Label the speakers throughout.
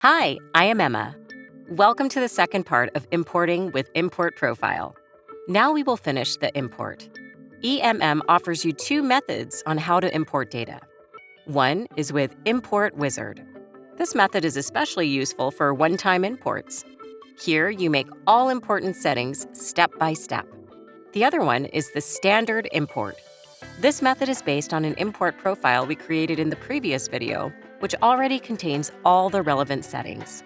Speaker 1: Hi, I am Emma. Welcome to the second part of importing with Import Profile. Now we will finish the import. EMM offers you two methods on how to import data. One is with Import Wizard. This method is especially useful for one-time imports. Here, you make all important settings step by step. The other one is the Standard Import. This method is based on an import profile we created in the previous video, which already contains all the relevant settings.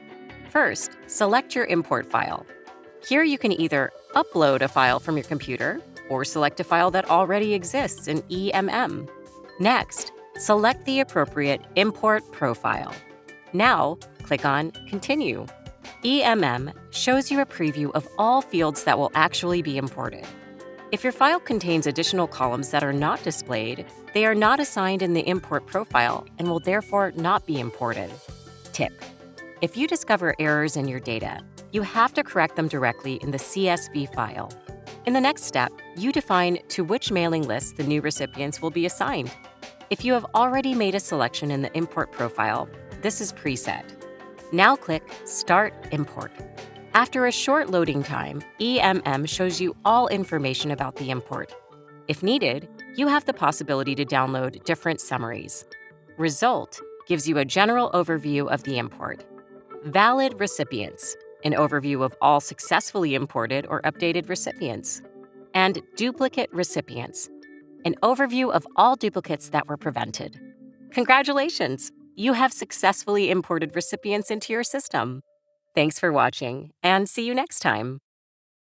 Speaker 1: First, select your import file. Here you can either upload a file from your computer or select a file that already exists in EMM. Next, select the appropriate import profile. Now, click on Continue. EMM shows you a preview of all fields that will actually be imported. If your file contains additional columns that are not displayed, they are not assigned in the import profile and will therefore not be imported. Tip: if you discover errors in your data, you have to correct them directly in the CSV file. In the next step, you define to which mailing list the new recipients will be assigned. If you have already made a selection in the import profile, this is preset. Now click Start Import. After a short loading time, EMM shows you all information about the import. If needed, you have the possibility to download different summaries. Result gives you a general overview of the import. Valid recipients, an overview of all successfully imported or updated recipients. And duplicate recipients, an overview of all duplicates that were prevented. Congratulations! You have successfully imported recipients into your system. Thanks for watching, and see you next time.